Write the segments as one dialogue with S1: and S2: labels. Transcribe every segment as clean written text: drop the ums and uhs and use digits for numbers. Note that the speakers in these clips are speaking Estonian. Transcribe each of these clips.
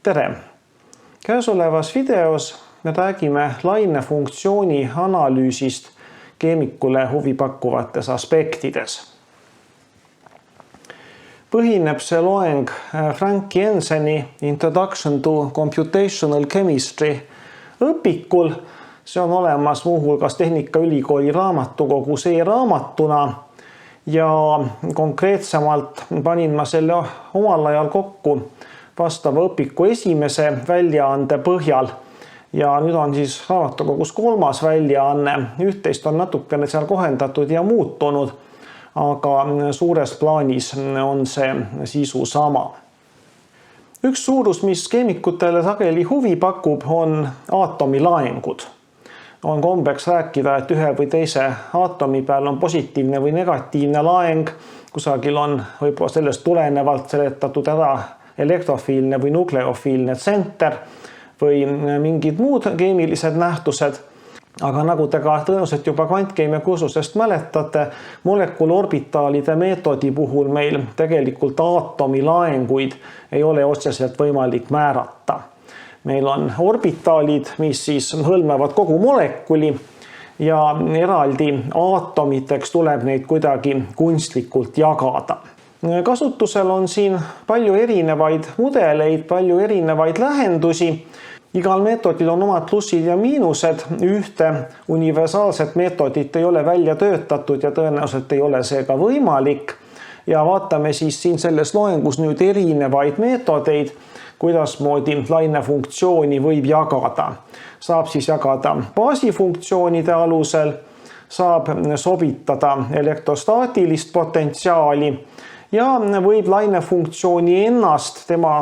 S1: Tere! Käesolevas videos me räägime lainefunktsiooni analüüsist keemikule huvipakkuvates aspektides. Põhineb see loeng Frank Jenseni Introduction to Computational Chemistry õpikul. See on olemas muuhulgas Tehnikaülikooli raamatukogus e-raamatuna ja konkreetsemalt panin ma selle omal ajal kokku vastava õpiku esimese väljaande põhjal. Ja nüüd on siis raamatukogus 3. väljaanne. Üht-teist on natukene seal kohendatud ja muutunud, aga suures plaanis on see sisu sama. Üks suurus, mis keemikutele sageli huvi pakub, on aatomilaengud. On kombeks rääkida, et ühe või teise aatomi peal on positiivne või negatiivne laeng. Kusagil on võib-olla sellest tulenevalt seletatud ära elektrofiilne või nukleofiilne tsenter või mingid muud keemilised nähtused. Aga nagu te ka tõenäoliselt juba kvantkeemia kursusest mäletate, molekuluorbitaalide meetodi puhul meil tegelikult aatomilaenguid ei ole otseselt võimalik määrata. Meil on orbitaalid, mis siis hõlmavad kogu molekuli ja eraldi aatomiteks tuleb neid kuidagi kunstlikult jagada. Kasutusel on siin palju erinevaid mudeleid, palju erinevaid lähendusi. Igal meetodil on omad plussid ja miinused. Ühte universaalset meetodit ei ole välja töötatud ja tõenäoliselt ei ole see ka võimalik. Ja vaatame siis siin selles loengus nüüd erinevaid meetodeid, kuidasmoodi lainefunktsiooni võib jagada. Saab siis jagada baasifunktsioonide alusel, saab sobitada elektrostaatilist potentsiaali ja võib lainefunktsiooni ennast tema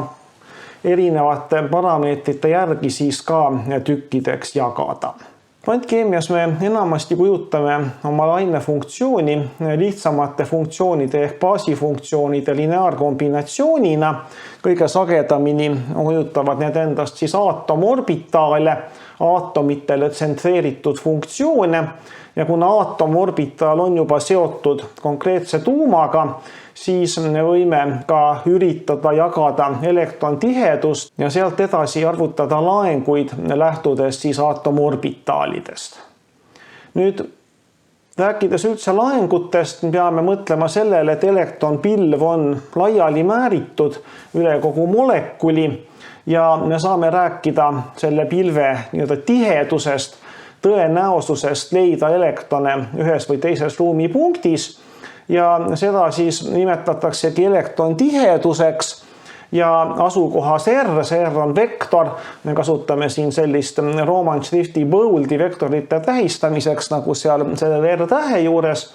S1: erinevate parameetrite järgi siis ka tükkideks jagada. Kvantkeemias me enamasti kujutame oma lainefunktsiooni lihtsamate funktsioonide ehk baasifunktsioonide lineaarkombinatsioonina. Kõige sagedamini kujutavad need endast siis aatomoorbitaale, aatomitele tsentreeritud funktsioone. Ja kuna aatomoorbitaal on juba seotud konkreetse tuumaga, siis me võime ka üritada jagada elektrontihedust ja sealt edasi arvutada laenguid lähtudes siis aatomoorbitaalidest. Nüüd rääkides üldse laengutest, peame mõtlema sellele, et elektronpilv on laiali määritud üle kogu molekuli ja me saame rääkida selle pilve tihedusest, tõenäosusest leida elektrone ühes või teises ruumipunktis ja seda siis nimetataksegi elektrontiheduseks ja asukohas R, see R on vektor, me kasutame siin sellist Roman šrifti boldi vektorite tähistamiseks nagu seal selle R tähe juures,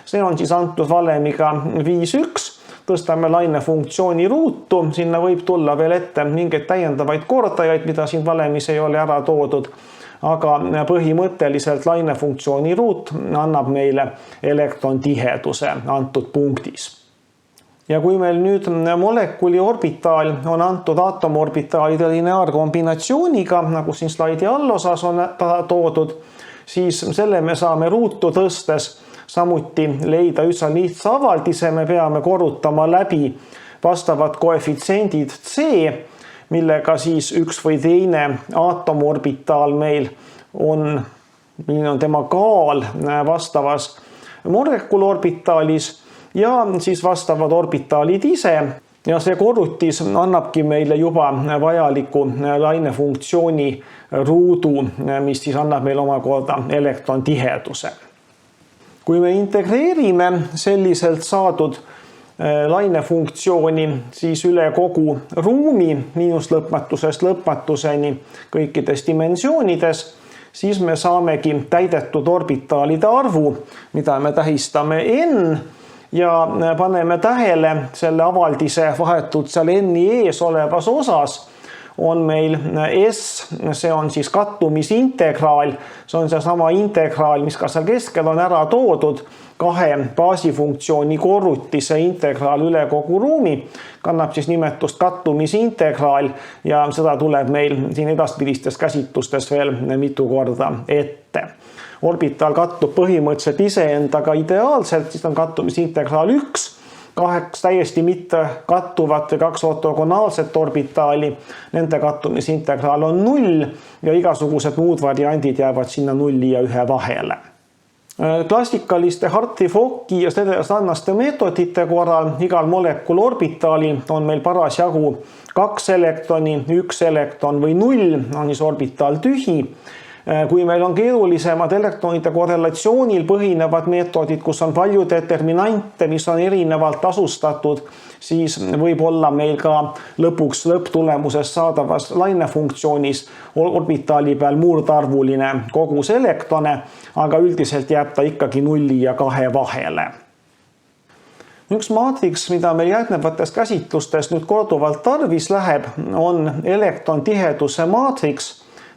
S1: see on siis antud valemiga 5,1, tõstame lainefunktsiooni ruutu, sinna võib tulla veel ette mingeid täiendavaid kordajaid, mida siin valemis ei ole ära toodud. Aga põhimõtteliselt lainefunktsiooni ruut annab meile elektrontiheduse antud punktis. Ja kui meil nüüd molekuli orbitaal on antud aatomorbitaalide lineaarkombinatsiooniga, nagu siin slaidi allosas on toodud, siis selle me saame ruutu tõstes samuti leida üsna lihtsa avaldise, me peame korrutama läbi vastavad koefitsiendid C, millega siis üks või teine aatomorbitaal meil on tema kaal vastavas molekuluorbitaalis ja siis vastavad orbitaalid ise. Ja see korrutis annabki meile juba vajaliku lainefunktsiooni ruudu, mis siis annab meile omakorda elektrontiheduse. Kui me integreerime selliselt saadud lainefunktsiooni siis üle kogu ruumi miinuslõpmatusest lõpmatuseni kõikides dimensioonides, siis me saamegi täidetud orbitaalide arvu, mida me tähistame n ja paneme tähele selle avaldise vahetult seal n-i ees olevas osas on meil S, see on siis kattumisintegraal, see on seesama integraal, mis ka seal keskel on ära toodud, kahe baasifunktsiooni korrutise integraal üle kogu ruumi, kannab siis nimetust kattumisintegraal ja seda tuleb meil siin edaspidistes käsitlustes veel mitu korda ette. Orbitaal kattub põhimõtteliselt iseendaga ideaalselt, siis on kattumisintegraal 1 kaks täiesti mitte kattuvat või kaks ortogonaalset orbitaali, nende kattumisintegraal on 0 ja igasugused muud variandid jäävad sinna 0 ja 1 vahele. Klassikaliste Hartree-Focki ja sarnaste meetodite korral igal molekul orbitaalil on meil parasjagu 2 elektroni, 1 elektron või 0 on siis orbitaal tühi. Kui meil on keerulisemad elektronide korrelatsioonil põhinevad meetodid, kus on palju determinante, mis on erinevalt asustatud, siis võib olla meil ka lõpptulemuses saadavas lainefunktsioonis orbitaali peal muurdarvuline kogus elektrone, aga üldiselt jääb ta ikkagi 0 ja 2 vahele. Üks maatriks, mida meil järgnevates käsitlustes nüüd korduvalt tarvis läheb, on elektrontiheduse maatriks.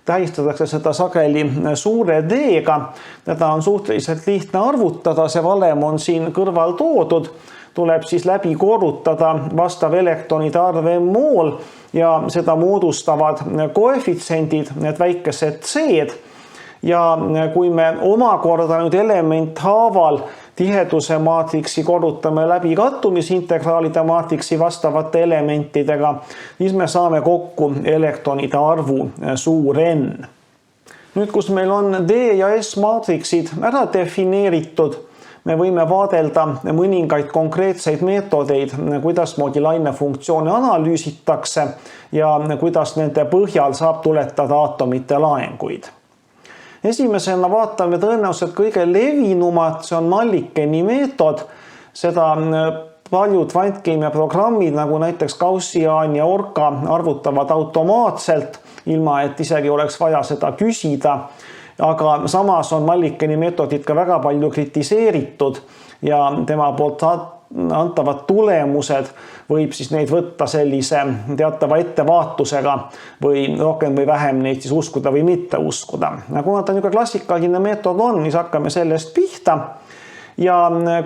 S1: Tähistatakse seda sageli suure D-ga. Teda on suhteliselt lihtne arvutada, see valem on siin kõrval toodud. Tuleb siis läbi korrutada vastav elektronide arv m-mool ja seda moodustavad koefitsiendid, need väikesed C-d. Ja kui me omakorda nüüd element haaval tiheduse maatriksi korrutame läbi kattumisintegraalide maatriksi vastavate elementidega, siis me saame kokku elektronide arvu suur N. Nüüd, kus meil on D ja S maatriksid ära defineeritud, me võime vaadelda mõningaid konkreetseid meetodeid, kuidasmoodi lainefunktsioone analüüsitakse ja kuidas nende põhjal saab tuletada aatomite laenguid. Esimesena vaatame tõenäoliselt kõige levinumat, see on Mullikeni meetod. Seda paljud kvantkeemiaprogrammid, nagu näiteks Gaussian ja Orca, arvutavad automaatselt, ilma et isegi oleks vaja seda küsida. Aga samas on Mullikeni meetodit ka väga palju kritiseeritud ja tema poolt antavad tulemused võib siis neid võtta sellise teatava ettevaatusega või rohkem või vähem neid siis uskuda või mitte uskuda. Kuna ta niisugune klassikaline meetod on, siis hakkame sellest pihta. Ja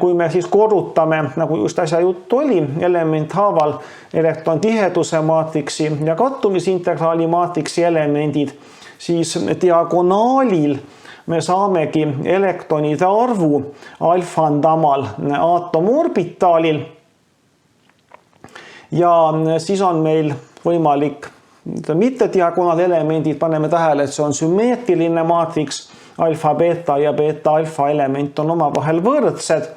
S1: kui me siis korrutame, nagu just äsja juttu oli, element haaval elektrontiheduse maatriksi ja kattumisintegraali maatriksi elemendid, siis diagonaalil me saamegi elektronide arvu alfandamal aatomoorbitaalil. Ja siis on meil võimalik mitte diagonaalelemendid, paneme tähele, et see on sümmeetriline maatriks, alfa, beta ja beta alfa element on omavahel võrdsed.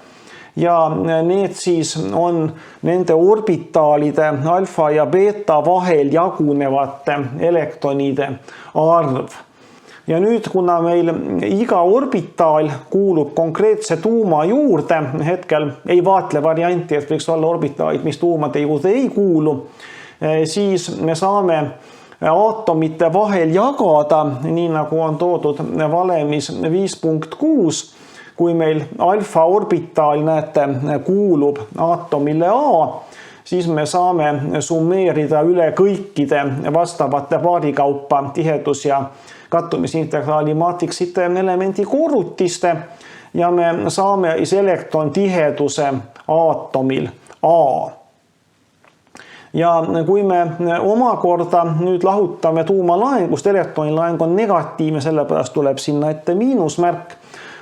S1: Ja need siis on nende orbitaalide alfa ja beta vahel jagunevate elektronide arv. Ja nüüd, kuna meil iga orbitaal kuulub konkreetse tuuma juurde, hetkel ei vaatle varianti, et võiks olla orbitaalid, mis tuumade juurde ei kuulu, siis me saame aatomite vahel jagada, nii nagu on toodud valemis 5.6, kui meil alfa orbitaal, näete, kuulub aatomile A, siis me saame summeerida üle kõikide vastavate paarikaupa tihedus- ja kattumisintegraali maatriksite elemendi korrutiste ja me saame elektrontiheduse aatomil A. Ja kui me omakorda nüüd lahutame tuumalaengust, elektronilaeng on negatiivne, sellepärast tuleb sinna ette miinusmärk,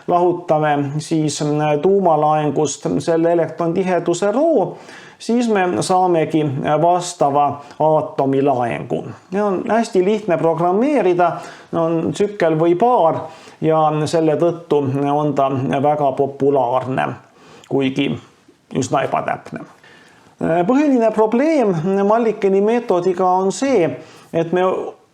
S1: lahutame siis tuumalaengust selle elektrontiheduse rho, siis me saamegi vastava aatomilaengu. Ja on hästi lihtne programmeerida, on tsükkel või paar ja selle tõttu on ta väga populaarne, kuigi üsna ebatäpne. Põhiline probleem Mullikeni meetodiga on see, et me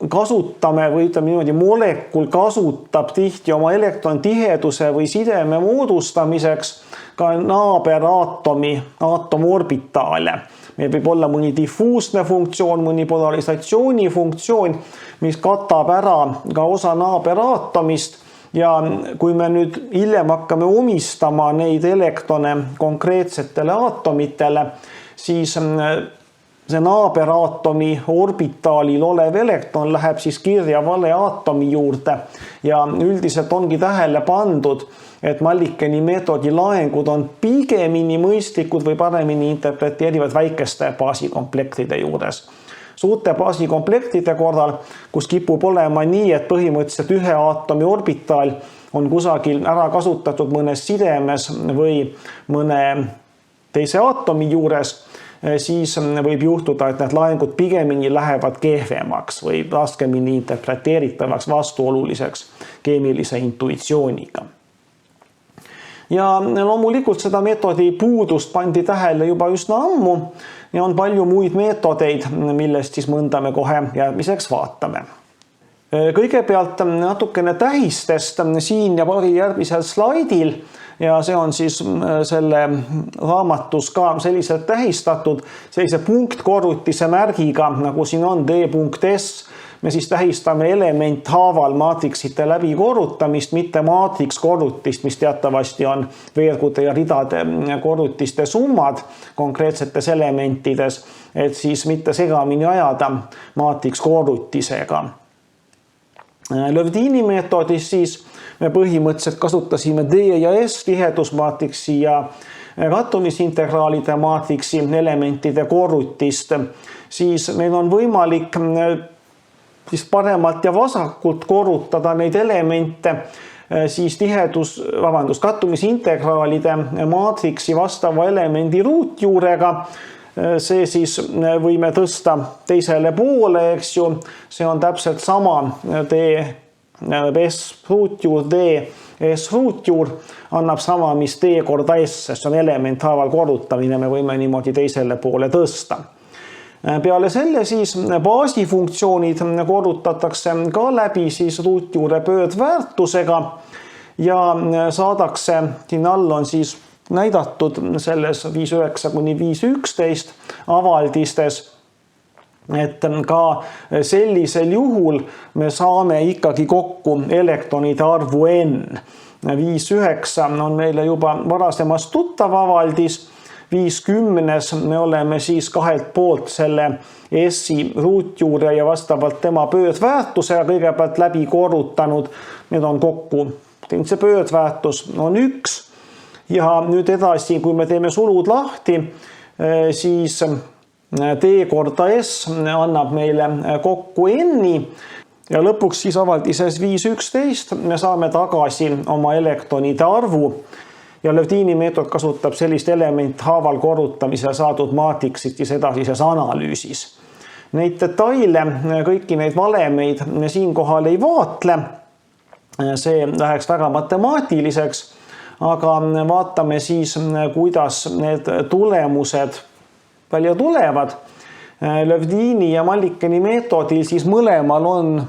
S1: kasutame või ütleme niimoodi, molekul kasutab tihti oma elektrontiheduse või sideme moodustamiseks ka naaberaatomi aatomoorbitaale. Meil võib olla mõni diffuusne funktsioon, mõni polarisatsiooni funktsioon, mis katab ära ka osa naaberaatomist. Ja kui me nüüd hiljem hakkame omistama neid elektrone konkreetsetele aatomitele, siis see naaberaatomi orbitaalil olev elektron läheb siis kirja vale aatomi juurde ja üldiselt ongi tähele pandud, et Mullikeni meetodi laengud on pigemini mõistlikud või paremini interpreteerivad väikeste baasikomplektide juures. Suurte baasikomplektide korral, kus kipub olema nii, et põhimõtteliselt ühe aatomi orbitaal on kusagil ära kasutatud mõnes sidemes või mõne teise aatomi juures, siis võib juhtuda, et need laengud pigemini lähevad kehvemaks või raskemini interpreteeritavaks, vastuoluliseks keemilise intuitsiooniga. Ja loomulikult seda meetodi puudust pandi tähele juba üsna ammu ja on palju muid meetodeid, millest siis mõnda me kohe järgmiseks vaatame. Kõigepealt natukene tähistest siin ja paari järgmisel slaidil ja see on siis selle raamatus ka selliselt tähistatud sellise punktkorrutise märgiga, nagu siin on D.S. Me siis tähistame elementhaaval maatriksite läbikorrutamist, mitte maatrikskorrutist, mis teatavasti on veergude ja ridade korrutiste summad konkreetsetes elementides, et siis mitte segamini ajada maatrikskorrutisega. Lövdini meetodis siis me põhimõtteliselt kasutasime D ja S tihedusmaatriksi ja kattumisintegraalide maatriksi elementide korrutist, siis meil on võimalik siis paremalt ja vasakult korrutada neid elemente siis kattumisintegraalide maatriksi vastava elemendi ruutjuurega. See siis võime tõsta teisele poole, eks ju, see on täpselt sama D.S. ruutjuur, D.S. ruutjuur annab sama, mis D korda S, sest see on elementhaaval korrutamine, me võime niimoodi teisele poole tõsta. Peale selle siis baasifunktsioonid korrutatakse ka läbi siis ruutjuure pöördväärtusega ja saadakse, siin all on siis näidatud selles 5.9 kuni 5.11 avaldistes, et ka sellisel juhul me saame ikkagi kokku elektronide arvu n. 5.9 on meile juba varasemast tuttav avaldis, 5.10 me oleme siis kahelt poolt selle S-i ruutjuure ja vastavalt tema pöördväärtusega kõigepealt läbi korrutanud. Need on kokku, see pöördväärtus on 1 ja nüüd edasi, kui me teeme sulud lahti, siis D korda S annab meile kokku n-i ja lõpuks siis avaldises 5.11 me saame tagasi oma elektronide arvu. Ja Lövdini meetod kasutab sellist elementhaaval korrutamisel saadud maatriksit siis edasises analüüsis. Neid detaile, kõiki neid valemeid me siinkohal ei vaatle. See läheks väga matemaatiliseks, aga vaatame siis, kuidas need tulemused välja tulevad. Lövdini ja Mallikeni meetodil siis mõlemal on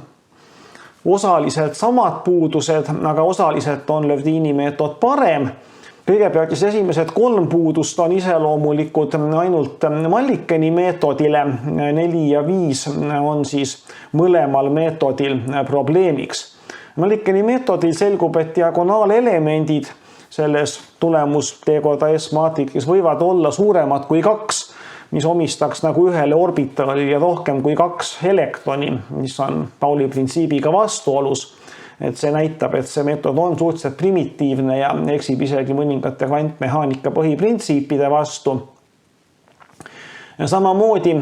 S1: osaliselt samad puudused, aga osaliselt on Lövdini meetod parem. Kõigepealt siis esimesed 3 puudust on iseloomulikud ainult Mallikeni meetodile, 4 ja 5 on siis mõlemal meetodil probleemiks. Mallikeni meetodil selgub, et diagonaalelemendid selles tulemus D korda S maatrikis võivad olla suuremad kui 2, mis omistaks nagu ühele orbitalile rohkem kui 2 elektroni, mis on Pauli printsiibiga vastuolus. Et see näitab, et see meetod on suhteliselt primitiivne ja eksib isegi mõningate kvantmehaanika põhiprintsiipide vastu. Samamoodi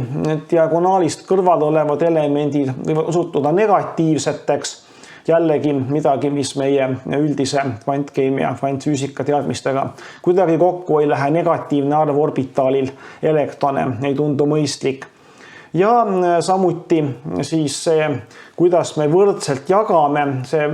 S1: diagonaalist kõrval olevad elemendid võivad osutuda negatiivseteks, jällegi midagi, mis meie üldise kvantkeemia, kvantfüüsika teadmistega kuidagi kokku ei lähe, negatiivne arv orbitaalil elektrone ei tundu mõistlik. Ja samuti siis see, kuidas me võrdselt jagame, see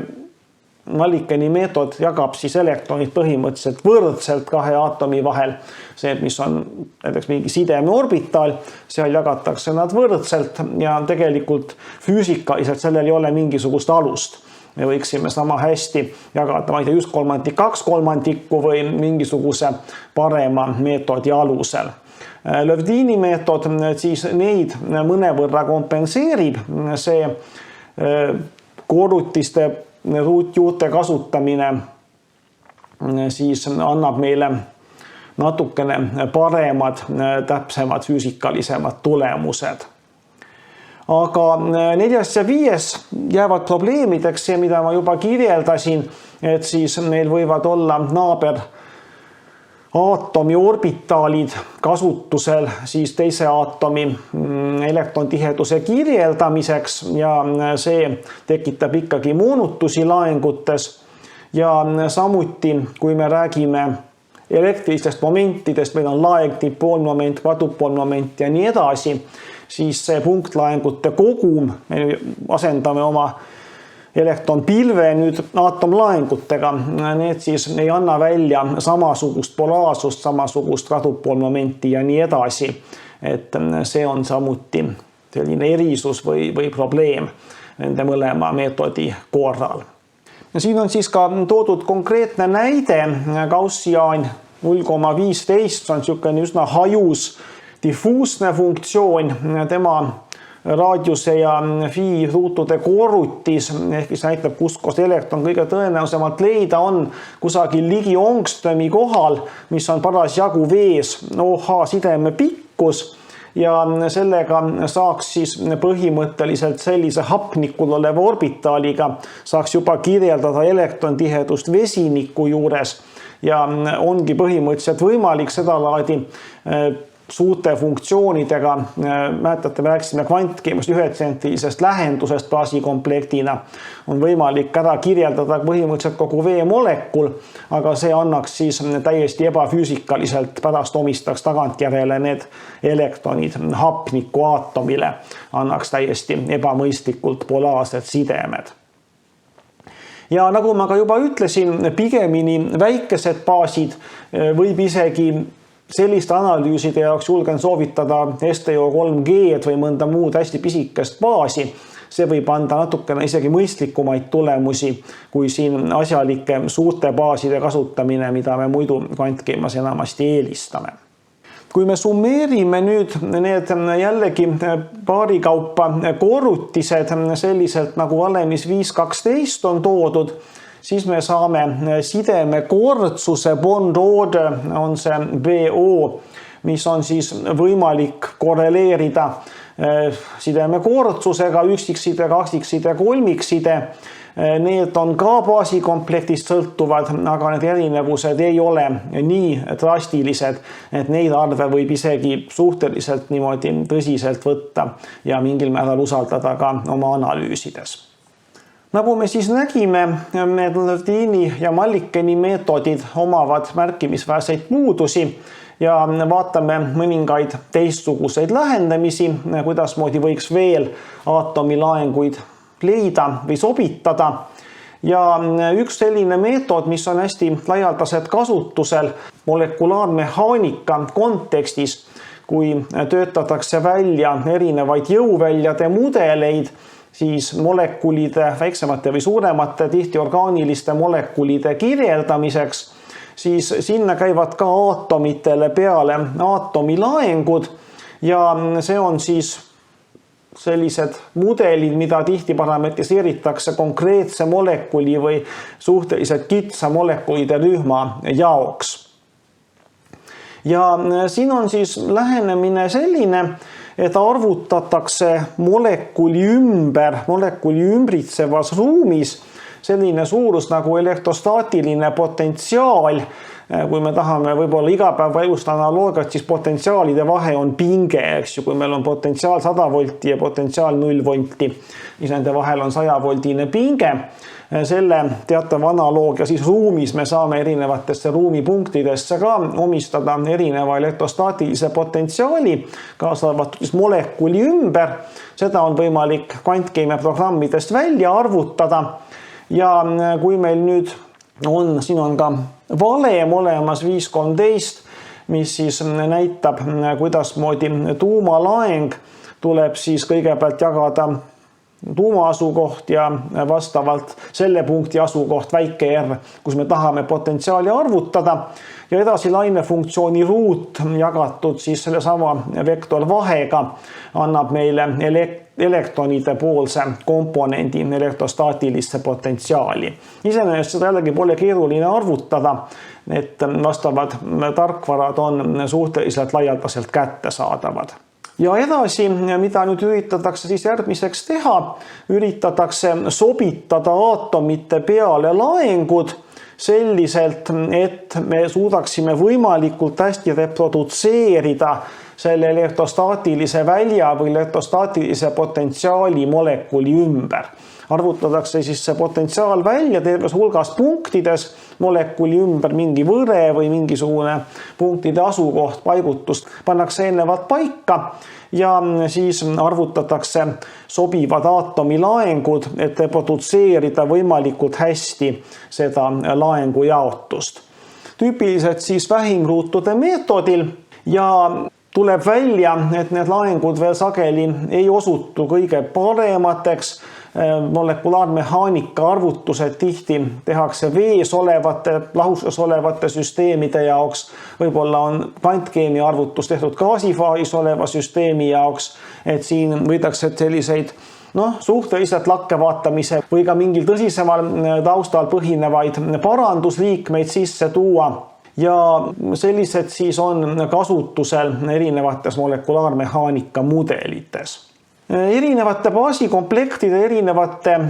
S1: Mallikeni meetod jagab siis elektronid põhimõtteliselt võrdselt 2 aatomi vahel. See, mis on näiteks mingi sideme orbitaal, seal jagatakse nad võrdselt ja tegelikult füüsikaliselt sellel ei ole mingisugust alust. Me võiksime sama hästi jagada, ma ei tea, 1/3, 2/3 või mingisuguse parema meetodi alusel. Lövdini meetod siis neid mõnevõrra kompenseerib, see korrutiste ruutjuurte kasutamine siis annab meile natukene paremad, täpsemad, füüsikalisemad tulemused. Aga 4. ja 5. jäävad probleemideks see, mida ma juba kirjeldasin, et siis meil võivad olla naaber aatomi orbitaalid kasutusel siis teise aatomi elektrontiheduse kirjeldamiseks ja see tekitab ikkagi moonutusi laengutes. Ja samuti, kui me räägime elektrilistest momentidest, meil on laeng, dipoolmoment, kvadupoolmoment ja nii edasi, siis see punktlaengute kogum, me asendame oma elektronpilve nüüd aatomlaengutega, need siis ei anna välja samasugust polaarsust, samasugust kvadupoolmomenti ja nii edasi. Et see on samuti selline erisus või probleem nende mõlema meetodi korral. Ja siin on siis ka toodud konkreetne näide, Gaussian 0,15 on niisugune üsna hajus diffuusne funktsioon, tema raadiuse ja phi ruutude korrutis, ehk mis näitab, kus elektron kõige tõenäosemalt leida on kusagil ligi Ångströmi kohal, mis on parasjagu vees OH sideme pikkus ja sellega saaks siis põhimõtteliselt sellise hapnikul oleva orbitaaliga saaks juba kirjeldada elektrontihedust vesiniku juures ja ongi põhimõtteliselt võimalik sedalaadi suurte funktsioonidega, mäletate, me rääkisime kvantkeemiast 1-tsentilisest lähendusest baasikomplektina, on võimalik ära kirjeldada põhimõtteliselt kogu veemolekul, aga see annaks siis täiesti ebafüüsikaliselt, pärast omistaks tagantjärele need elektronid hapniku aatomile, annaks täiesti ebamõistlikult polaarsed sidemed. Ja nagu ma ka juba ütlesin, pigemini väikesed baasid võib isegi selliste analüüside jaoks julgen soovitada STO3G või mõnda muud hästi pisikest baasi. See võib anda natukene isegi mõistlikumaid tulemusi kui siin asjalike suurte baaside kasutamine, mida me muidu kvantkeemias enamasti eelistame. Kui me summeerime nüüd need jällegi paari kaupa korrutised selliselt nagu valemis 5.12 on toodud, siis me saame sideme kordsuse bond order on see BO, mis on siis võimalik korreleerida sideme kordsusega, üksikside, kaksikside, kolmikside. Need on ka baasikomplektist sõltuvad, aga need erinevused ei ole nii drastilised, et neid arve võib isegi suhteliselt niimoodi tõsiselt võtta ja mingil määral usaldada ka oma analüüsides. Nagu me siis nägime, Ledini ja Mallikeni meetodid omavad märkimisväärseid puudusi ja vaatame mõningaid teistsuguseid lähendamisi, kuidasmoodi võiks veel aatomilaenguid leida või sobitada. Ja üks selline meetod, mis on hästi laialdaselt kasutusel molekulaarmehaanika kontekstis, kui töötatakse välja erinevaid jõuväljade mudeleid, siis molekulide, väiksemate või suuremate, tihti orgaaniliste molekulide kirjeldamiseks, siis sinna käivad ka aatomitele peale aatomilaengud ja see on siis sellised mudelid, mida tihti parametriseeritakse konkreetse molekuli või suhteliselt kitsa molekulide rühma jaoks. Ja siin on siis lähenemine selline, et arvutatakse molekuli ümbritsevas ruumis selline suurus nagu elektrostaatiline potentsiaal. Kui me tahame võib-olla igapäevaelust analoogiat, siis potentsiaalide vahe on pinge, eks ju, kui meil on potentsiaal 100 volti ja potentsiaal 0 volti, siis nende vahel on 100-voldine pinge. Selle teatava analoogia siis ruumis me saame erinevatesse ruumipunktidesse ka omistada erineva elektrostaatilise potentsiaali, kaasa arvatud siis molekuli ümber. Seda on võimalik kvantkeemia programmidest välja arvutada. Ja kui meil nüüd on, siin on ka valem olemas 5.13, mis siis näitab, kuidasmoodi tuumalaeng tuleb siis kõigepealt jagada tuuma asukoht ja vastavalt selle punkti asukoht väike R, kus me tahame potentsiaali arvutada ja edasi lainefunktsiooni ruut jagatud siis selle sama vektorvahega annab meile elektronide poolse komponendi elektrostaatilisse potentsiaali. Iseenesest seda jällegi pole keeruline arvutada, et vastavad tarkvarad on suhteliselt laialdaselt kättesaadavad. Ja edasi, mida nüüd üritatakse siis järgmiseks teha, üritatakse sobitada aatomite peale laengud selliselt, et me suudaksime võimalikult hästi reprodutseerida selle elektrostaatilise välja või elektrostaatilise potentsiaali molekuli ümber. Arvutatakse siis see potentsiaal välja terves hulgas punktides molekuli ümber, mingi võre või mingisugune punktide asukoht, paigutust pannakse eelnevalt paika ja siis arvutatakse sobivad aatomi laengud, et reprodutseerida võimalikult hästi seda laengu jaotust. Tüüpiliselt siis vähimruutude meetodil ja tuleb välja, et need laengud veel sageli ei osutu kõige paremateks. Molekulaarmehaanika arvutused tihti tehakse vees olevate, lahustuses olevate süsteemide jaoks. Võib-olla on kvantkeemia arvutus tehtud gaasifaasis oleva süsteemi jaoks, et siin võidakse selliseid suhteliselt lakkevaatamise või ka mingil tõsisemal taustal põhinevaid parandusliikmeid sisse tuua. Ja sellised siis on kasutusel erinevates molekulaarmehaanika mudelites. Erinevate baasikomplektide, erinevate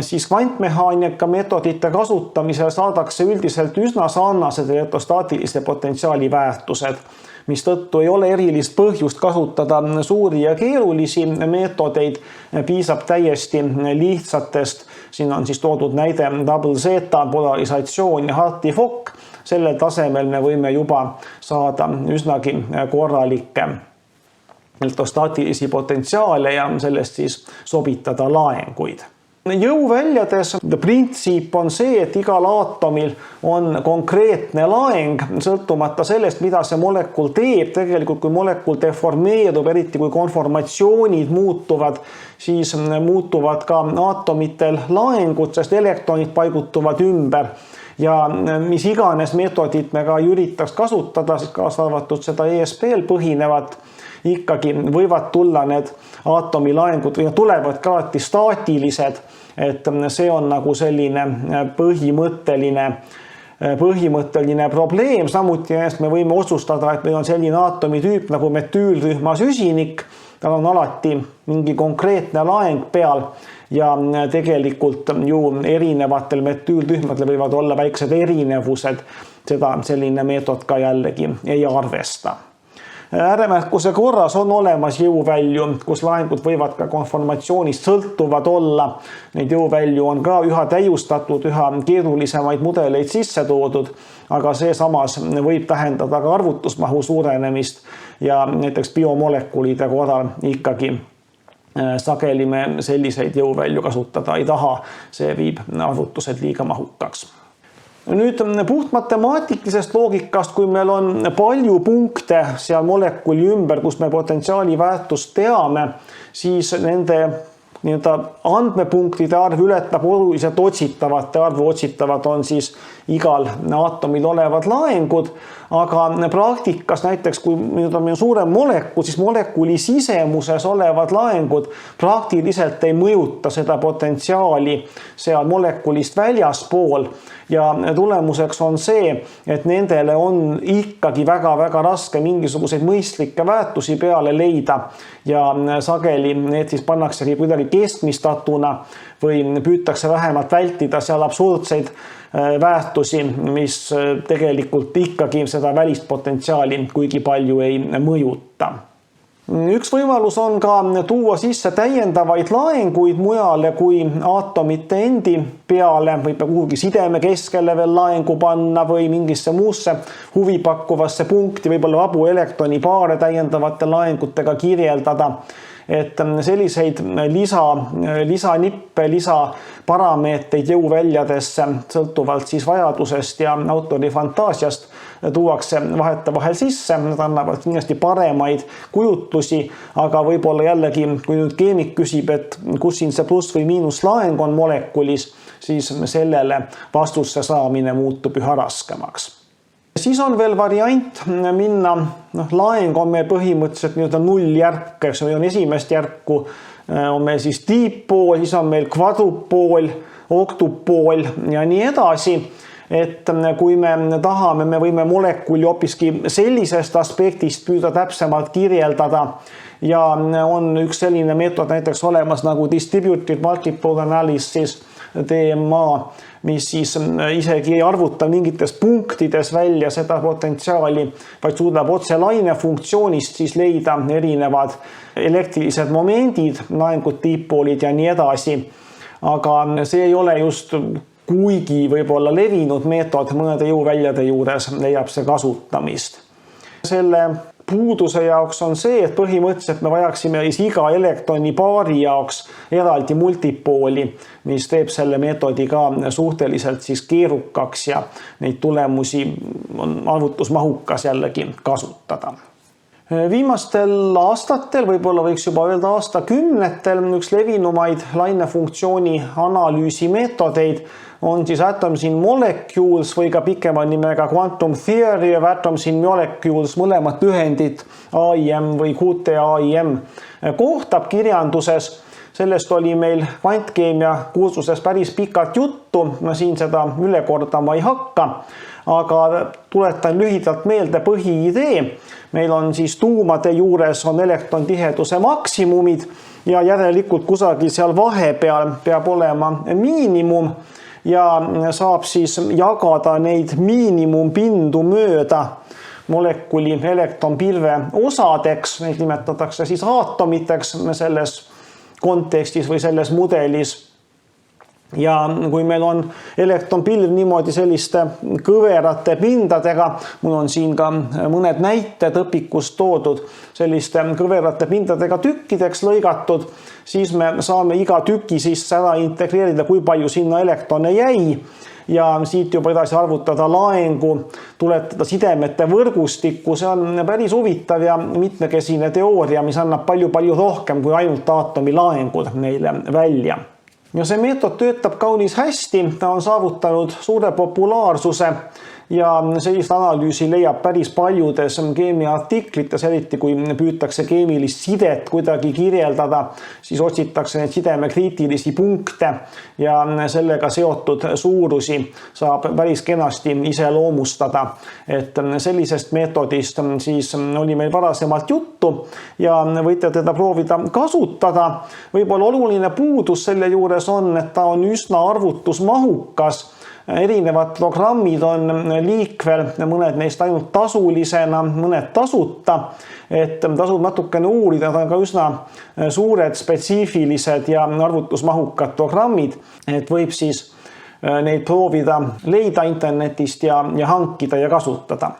S1: siis kvantmehaanika meetodite kasutamisel saadakse üldiselt üsna sarnased elektrostaatilise potentsiaali väärtused, mistõttu ei ole erilist põhjust kasutada suuri ja keerulisi meetodeid, piisab täiesti lihtsatest, siin on siis toodud näide double zeta polarisatsioon ja Hartree-Fock, sellel tasemel me võime juba saada üsnagi korralikke elektrostaatilisi potentsiaale ja sellest siis sobitada laenguid. Jõuväljades printsiip on see, et igal aatomil on konkreetne laeng, sõltumata sellest, mida see molekul teeb. Tegelikult kui molekul deformeerub, eriti kui konformatsioonid muutuvad, siis muutuvad ka aatomitel laengud, sest elektronid paigutuvad ümber. Ja mis iganes meetodit me ka üritaks kasutada, siis kaasa arvatud seda ESP-l põhinevat, ikkagi võivad tulla need aatomi laengud või tulevad ka alati staatilised, et see on nagu selline põhimõtteline probleem. Samuti me võime otsustada, et meil on selline aatomitüüp nagu metüülrühma süsinik, tal on alati mingi konkreetne laeng peal ja tegelikult ju erinevatel metüülrühmadel võivad olla väiksed erinevused, seda selline meetod ka jällegi ei arvesta. Ääremärkuse korras on olemas jõuvälju, kus laengud võivad ka konformatsioonist sõltuvad olla. Neid jõuvälju on ka üha täiustatud, üha keerulisemaid mudeleid sisse toodud, aga see samas võib tähendada ka arvutusmahu suurenemist ja näiteks biomolekulide korral ikkagi sageli me selliseid jõuvälju kasutada ei taha, see viib arvutused liiga mahukaks. Nüüd puht matemaatilisest loogikast, kui meil on palju punkte seal molekuli ümber, kus me potentsiaali väärtust teame, siis nende andmepunktide arv ületab oluliselt otsitavate arvu. Otsitavad on siis igal aatomil olevad laengud, aga praktikas näiteks, kui on suurem molekul, siis molekuli sisemuses olevad laengud praktiliselt ei mõjuta seda potentsiaali seal molekulist väljaspool. Ja tulemuseks on see, et nendele on ikkagi väga-väga raske mingisuguseid mõistlikke väärtusi peale leida ja sageli need siis pannaksegi kuidagi keskmistatuna või püütakse vähemalt vältida seal absurdseid väärtusi, mis tegelikult ikkagi seda välist potentsiaali kuigi palju ei mõjuta. Üks võimalus on ka tuua sisse täiendavaid laenguid mujale kui aatomite endi peale, võib kuhugi sideme keskele veel laengu panna või mingisse muusse huvipakkuvasse punkti, võib-olla vabu elektronipaare täiendavate laengutega kirjeldada. Et selliseid lisanippe, lisaparameetreid jõuväljadesse sõltuvalt siis vajadusest ja autori fantaasiast tuuakse vahetevahel sisse, nad annavad kindlasti paremaid kujutlusi, aga võib-olla jällegi, kui nüüd keemik küsib, et kus siin see pluss või miinus laeng on molekulis, siis sellele vastusse saamine muutub üha raskemaks. Siis on veel variant minna, laeng on meil põhimõtteliselt nulljärk, eks on esimest järku, on meil siis diippool, siis on meil kvadrupool, oktupool ja nii edasi. Et kui me tahame, me võime molekuli hoopiski sellisest aspektist püüda täpsemalt kirjeldada ja on üks selline meetod näiteks olemas nagu distributed multiple analysis, DMA, mis siis isegi ei arvuta mingites punktides välja seda potentsiaali, vaid suudab otse lainefunktsioonist siis leida erinevad elektrilised momendid, laengud, diippoolid ja nii edasi. Aga see ei ole just kuigi võib-olla levinud meetod, mõnede jõuväljade juures leiab see kasutamist. Selle puuduse jaoks on see, et põhimõtteliselt me vajaksime iga elektroni paari jaoks eraldi multipooli, mis teeb selle meetodi ka suhteliselt siis keerukaks ja neid tulemusi on arvutusmahukas jällegi kasutada. Viimastel aastatel, võib-olla võiks juba öelda aastakümnetel, üks levinumaid lainefunktsiooni analüüsi meetodeid on siis Atoms in Molecules või ka pikema nimega Quantum Theory of Atoms in Molecules, mõlemad lühendid AIM või QTAIM kohtab kirjanduses. Sellest oli meil kvantkeemia kursuses päris pikalt juttu, ma siin seda üle kordama ei hakka, aga tuletan lühidalt meelde põhiidee. Meil on siis tuumade juures on elektrontiheduse maksimumid ja järelikult kusagil seal vahepeal peab olema miinimum ja saab siis jagada neid miinimumpindu mööda molekuli elektronpilve osadeks, neid nimetatakse siis aatomiteks selles kontekstis või selles mudelis. Ja kui meil on elektronpilv niimoodi selliste kõverate pindadega, mul on siin ka mõned näited õpikust toodud, selliste kõverate pindadega tükkideks lõigatud, siis me saame iga tüki sisse ära integreerida, kui palju sinna elektrone jäi ja siit juba edasi arvutada laengu, tuletada sidemete võrgustikku. See on päris huvitav ja mitmekesine teooria, mis annab palju-palju rohkem kui ainult aatomi laengud meile välja. Ja see meetod töötab kaunis hästi, ta on saavutanud suure populaarsuse ja sellist analüüsi leiab päris paljudes keemiaartiklites, eriti kui püütakse keemilist sidet kuidagi kirjeldada, siis otsitakse neid sideme kriitilisi punkte ja sellega seotud suurusi saab päris kenasti iseloomustada. Et sellisest meetodist siis oli meil varasemalt juttu ja võite teda proovida kasutada. Võib-olla oluline puudus selle juures on, et ta on üsna arvutusmahukas. Erinevad programmid on liikvel, mõned neist ainult tasulisena, mõned tasuta, et tasub natukene uurida, ta on ka üsna suured, spetsiifilised ja arvutusmahukad programmid, et võib siis neid proovida leida internetist ja hankida ja kasutada.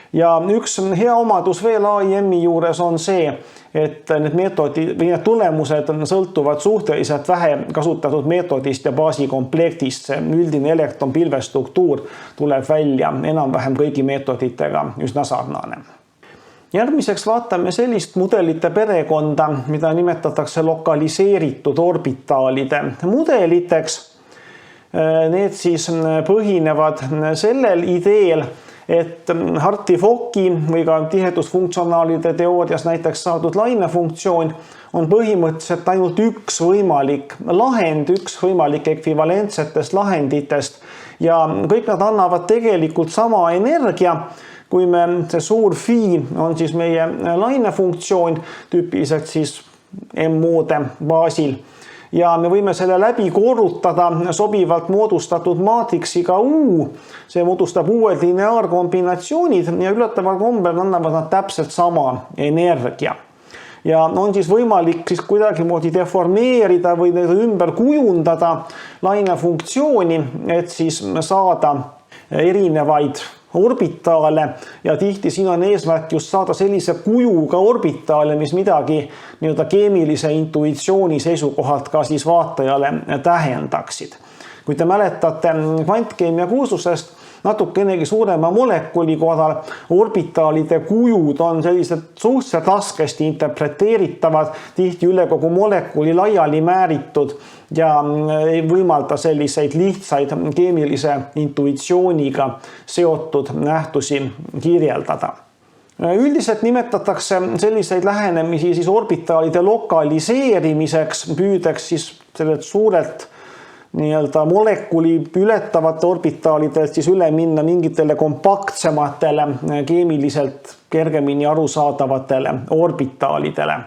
S1: Ja üks hea omadus veel AIM-i juures on see, et need meetodid või need tulemused sõltuvad suhteliselt vähe kasutatud meetodist ja baasikomplektist. See üldine elektronpilve struktuur tuleb välja enam-vähem kõigi meetoditega üsna sarnane. Järgmiseks vaatame sellist mudelite perekonda, mida nimetatakse lokaliseeritud orbitaalide mudeliteks. Need siis põhinevad sellel ideel, et Hartree-Focki või ka tihedusfunktsionaalide teoorias näiteks saadud lainefunktsioon on põhimõtteliselt ainult üks võimalik lahend, üks võimalik ekvivalentsetest lahenditest ja kõik nad annavad tegelikult sama energia. Kui see suur phi on siis meie lainefunktsioon, tüüpiliselt siis M-moode baasil, ja me võime selle läbi korrutada sobivalt moodustatud maatriksiga U. See moodustab uued lineaarkombinatsioonid ja üllataval kombel annavad nad täpselt sama energia. Ja on siis võimalik siis kuidagimoodi deformeerida või ümber kujundada lainefunktsiooni, et siis saada erinevaid orbitaale ja tihti siin on eesmärk just saada sellise kujuga orbitaale, mis midagi nii-öelda keemilise intuitsiooni seisukohalt ka siis vaatajale tähendaksid. Kui te mäletate kvantkeemia kursusest, natukenegi suurema molekuli korral orbitaalide kujud on sellised suhteliselt raskesti interpreteeritavad, tihti üle kogu molekuli laiali määritud ja ei võimalda selliseid lihtsaid keemilise intuitsiooniga seotud nähtusi kirjeldada. Üldiselt nimetatakse selliseid lähenemisi siis orbitaalide lokaliseerimiseks, püüdeks siis sellelt suurelt nii-öelda molekuli ületavate orbitaalidelt siis üle minna mingitele kompaktsematele, keemiliselt kergemini arusaadavatele orbitaalidele.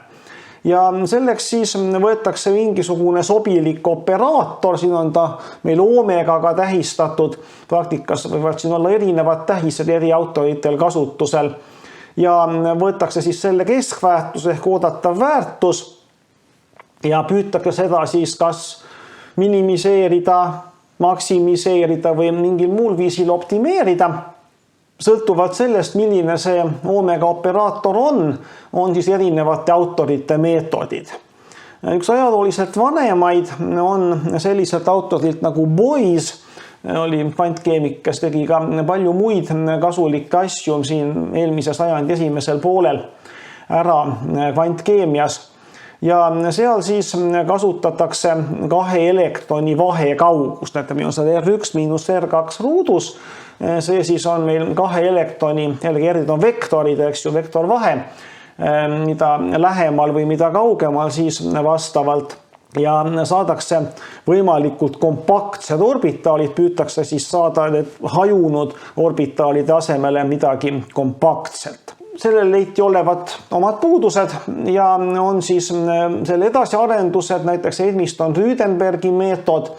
S1: ja selleks siis võetakse mingisugune sobilik operaator, siin on ta meil omegaga tähistatud, praktikas võivad siin olla erinevad tähised eri autoritel kasutusel ja võetakse siis selle keskväärtus ehk oodatav väärtus ja püütakse seda siis kas minimiseerida, maksimiseerida või mingil muul viisil optimeerida. Sõltuvalt sellest, milline see omega operaator on siis erinevate autorite meetodid. Üks ajalooliselt vanemaid on selliselt autorilt nagu Boyes, oli kvantkeemik, kes tegi ka palju muid kasulikke asju siin eelmise sajandi esimesel poolel ära kvantkeemias. Ja seal siis kasutatakse 2 elektroni vahekaugust, näete, meil on seda R1 miinus R2 ruudus. See siis on meil 2 elektroni, jällegi R-id on vektorid, eks ju, vektorvahe, mida lähemal või mida kaugemal siis vastavalt ja saadakse võimalikult kompaktsed orbitaalid, püütakse siis saada hajunud orbitaalide asemele midagi kompaktset. Sellel leiti olevat omad puudused ja on siis selle edasiarendused, näiteks Edmiston-Rüdenbergi meetod,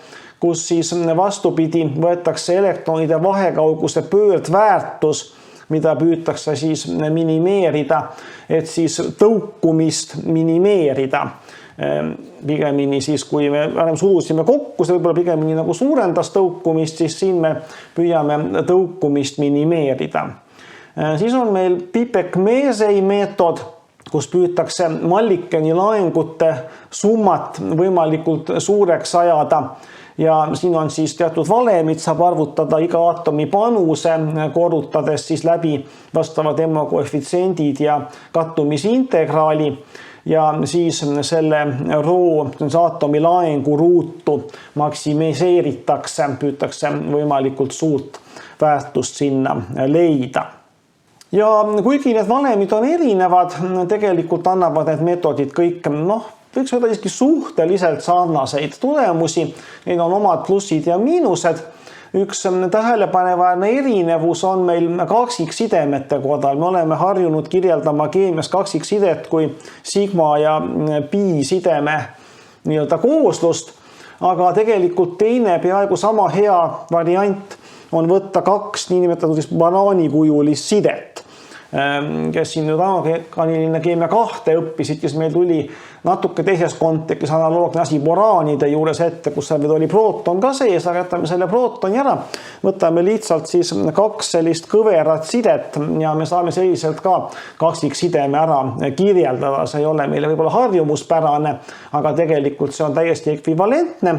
S1: kus siis vastupidi võetakse elektronide vahekauguse pöördväärtus, mida püütakse siis minimeerida, et siis tõukumist minimeerida. Pigemini siis, kui me varem sulusime kokku, see võib-olla pigemini nagu suurendas tõukumist, siis siin me püüame tõukumist minimeerida. Siis on meil Pipek-Meesey meetod, kus püütakse Mullikeni laengute summat võimalikult suureks ajada. Ja siin on siis teatud valemid, saab arvutada iga aatomi panuse, korrutades siis läbi vastavad M-koefitsiendid ja kattumisintegraali. Ja siis selle rho aatomi laengu ruutu maksimiseeritakse, püütakse võimalikult suurt väärtust sinna leida. Ja kuigi need valemid on erinevad, tegelikult annavad need meetodid kõik, võiks öelda siiski suhteliselt sarnaseid tulemusi. Neil on omad plussid ja miinused. Üks tähelepaneväärne erinevus on meil kaksiksidemete korral. Me oleme harjunud kirjeldama keemias kaksiksidet kui sigma ja pi sideme nii-öelda kooslust, aga tegelikult teine peaaegu sama hea variant on võtta 2 niinimetatud banaanikujulist sidet. Kes siin nüüd anorgaaniline keemia 2 õppisid, kes meil tuli natuke teises kontekstis analoogne asi boraanide juures ette, kus seal oli prooton ka sees, aga jätame selle prootoni ära. Võtame lihtsalt siis 2 sellist kõverat sidet ja me saame selliselt ka kaksiksideme ära kirjeldada. See ei ole meile võib-olla harjumuspärane, aga tegelikult see on täiesti ekvivalentne.